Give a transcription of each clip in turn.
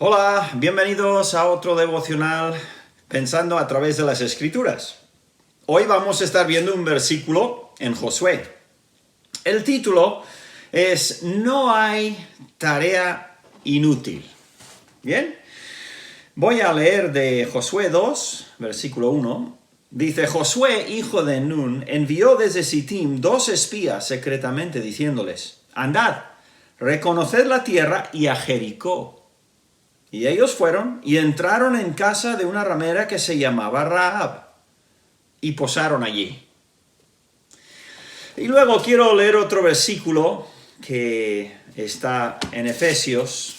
Hola, bienvenidos a otro devocional pensando a través de las Escrituras. Hoy vamos a estar viendo un versículo en Josué. El título es No hay tarea inútil. ¿Bien? Voy a leer de Josué 2, versículo 1. Dice, Josué, hijo de Nun, envió desde Sittim 2 espías secretamente diciéndoles, andad, reconoced la tierra y a Jericó. Y ellos fueron y entraron en casa de una ramera que se llamaba Rahab y posaron allí. Y luego quiero leer otro versículo que está en Efesios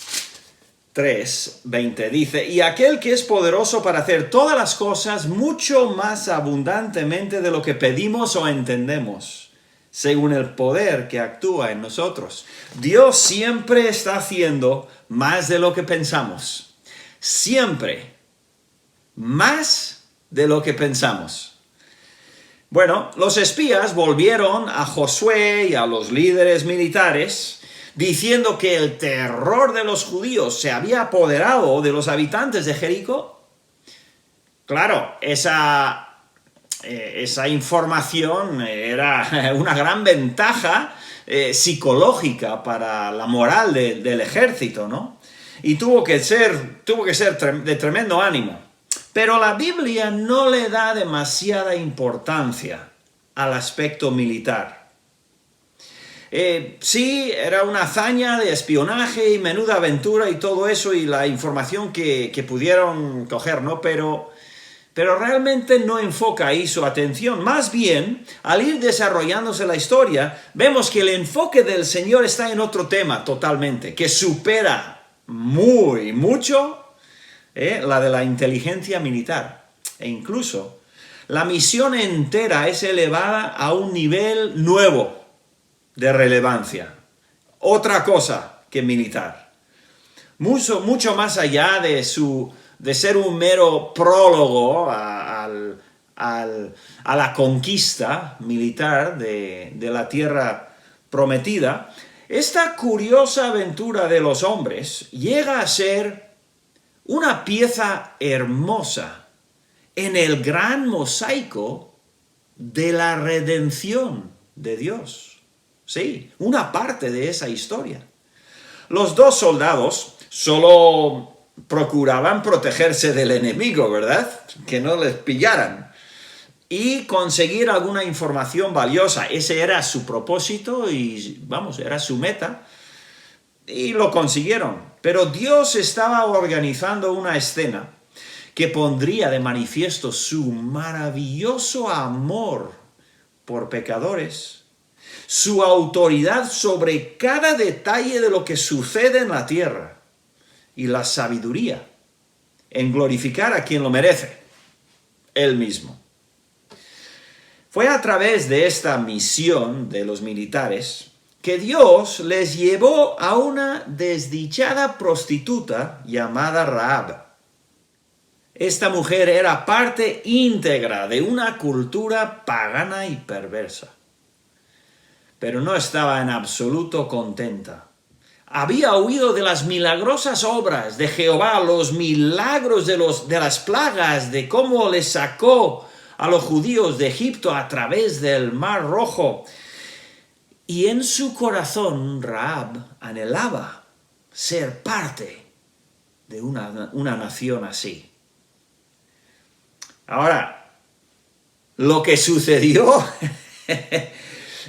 3:20. Dice, y aquel que es poderoso para hacer todas las cosas mucho más abundantemente de lo que pedimos o entendemos, según el poder que actúa en nosotros. Dios siempre está haciendo más de lo que pensamos. Siempre. Más de lo que pensamos. Bueno, los espías volvieron a Josué y a los líderes militares diciendo que el terror de los judíos se había apoderado de los habitantes de Jericó. Claro, esa información era una gran ventaja psicológica para la moral del ejército, ¿no? Y tuvo que ser de tremendo ánimo. Pero la Biblia no le da demasiada importancia al aspecto militar. Sí, era una hazaña de espionaje y menuda aventura y todo eso y la información que pudieron coger, ¿no? Pero realmente no enfoca ahí su atención. Más bien, al ir desarrollándose la historia, vemos que el enfoque del Señor está en otro tema totalmente, que supera mucho la de la inteligencia militar. E incluso, la misión entera es elevada a un nivel nuevo de relevancia. Otra cosa que militar. Mucho más allá de ser un mero prólogo a la conquista militar de la tierra prometida, esta curiosa aventura de los hombres llega a ser una pieza hermosa en el gran mosaico de la redención de Dios. Sí, una parte de esa historia. Los 2 soldados solo procuraban protegerse del enemigo, ¿verdad? Que no les pillaran. Y conseguir alguna información valiosa. Ese era su propósito y, era su meta. Y lo consiguieron. Pero Dios estaba organizando una escena que pondría de manifiesto su maravilloso amor por pecadores, su autoridad sobre cada detalle de lo que sucede en la tierra y la sabiduría en glorificar a quien lo merece, Él mismo. Fue a través de esta misión de los militares que Dios les llevó a una desdichada prostituta llamada Rahab. Esta mujer era parte íntegra de una cultura pagana y perversa, pero no estaba en absoluto contenta. Había oído de las milagrosas obras de Jehová, los milagros de las plagas, de cómo les sacó a los judíos de Egipto a través del Mar Rojo. Y en su corazón Rahab anhelaba ser parte de una nación así. Ahora, lo que sucedió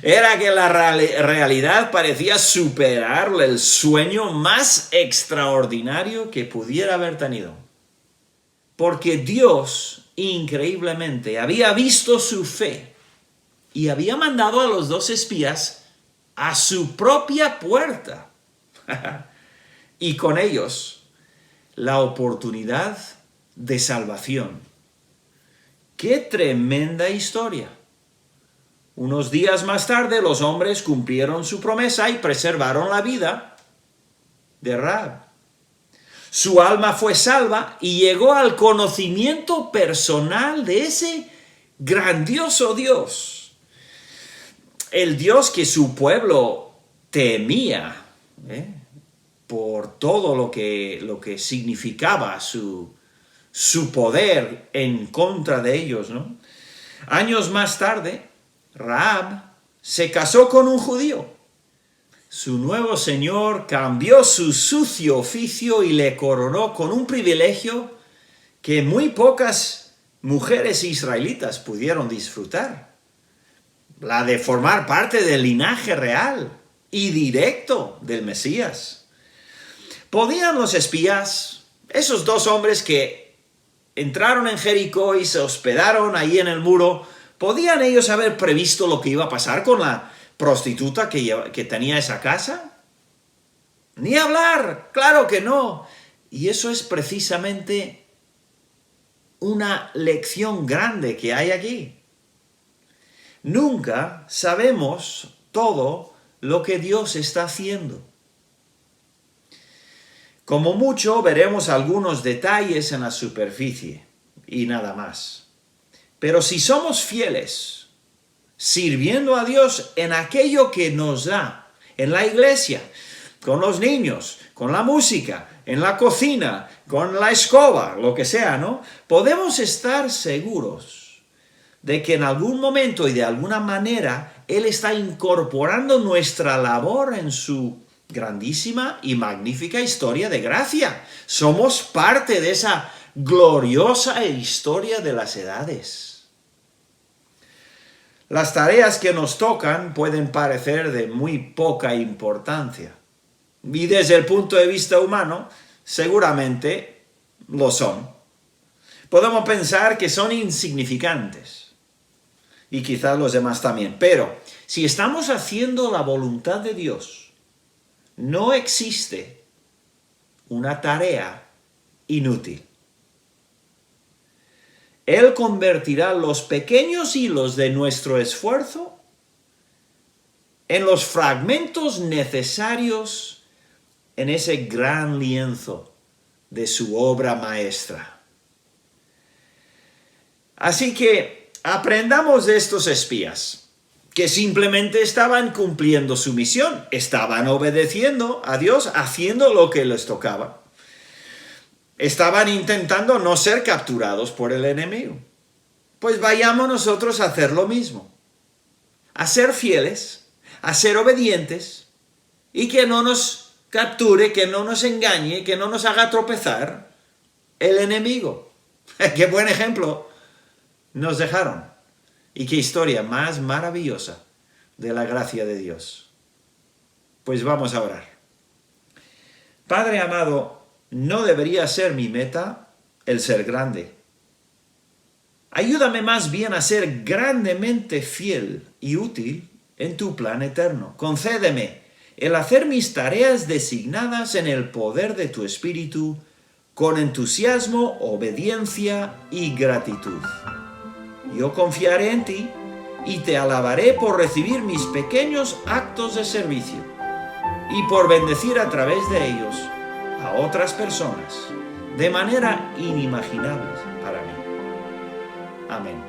era que la realidad parecía superar el sueño más extraordinario que pudiera haber tenido. Porque Dios, increíblemente, había visto su fe y había mandado a los 2 espías a su propia puerta. Y con ellos, la oportunidad de salvación. ¡Qué tremenda historia! Unos días más tarde, los hombres cumplieron su promesa y preservaron la vida de Rahab. Su alma fue salva y llegó al conocimiento personal de ese grandioso Dios. El Dios que su pueblo temía. por todo lo que significaba su poder en contra de ellos, ¿no? Años más tarde, Rahab se casó con un judío. Su nuevo señor cambió su sucio oficio y le coronó con un privilegio que muy pocas mujeres israelitas pudieron disfrutar: la de formar parte del linaje real y directo del Mesías. ¿Podían los espías, esos dos hombres que entraron en Jericó y se hospedaron ahí en el muro, podían ellos haber previsto lo que iba a pasar con la prostituta que tenía esa casa? Ni hablar, claro que no. Y eso es precisamente una lección grande que hay aquí. Nunca sabemos todo lo que Dios está haciendo. Como mucho veremos algunos detalles en la superficie y nada más. Pero si somos fieles, sirviendo a Dios en aquello que nos da, en la iglesia, con los niños, con la música, en la cocina, con la escoba, lo que sea, ¿no? Podemos estar seguros de que en algún momento y de alguna manera Él está incorporando nuestra labor en su grandísima y magnífica historia de gracia. Somos parte de esa gloriosa historia de las edades. Las tareas que nos tocan pueden parecer de muy poca importancia. Y desde el punto de vista humano, seguramente lo son. Podemos pensar que son insignificantes. Y quizás los demás también. Pero si estamos haciendo la voluntad de Dios, no existe una tarea inútil. Él convertirá los pequeños hilos de nuestro esfuerzo en los fragmentos necesarios en ese gran lienzo de su obra maestra. Así que aprendamos de estos espías, que simplemente estaban cumpliendo su misión, estaban obedeciendo a Dios, haciendo lo que les tocaba. Estaban intentando no ser capturados por el enemigo. Pues vayamos nosotros a hacer lo mismo, a ser fieles, a ser obedientes, y que no nos capture, que no nos engañe, que no nos haga tropezar el enemigo. ¡Qué buen ejemplo nos dejaron! Y qué historia más maravillosa de la gracia de Dios. Pues vamos a orar. Padre amado, no debería ser mi meta el ser grande. Ayúdame más bien a ser grandemente fiel y útil en tu plan eterno. Concédeme el hacer mis tareas designadas en el poder de tu Espíritu con entusiasmo, obediencia y gratitud. Yo confiaré en ti y te alabaré por recibir mis pequeños actos de servicio y por bendecir a través de ellos a otras personas de manera inimaginable para mí. Amén.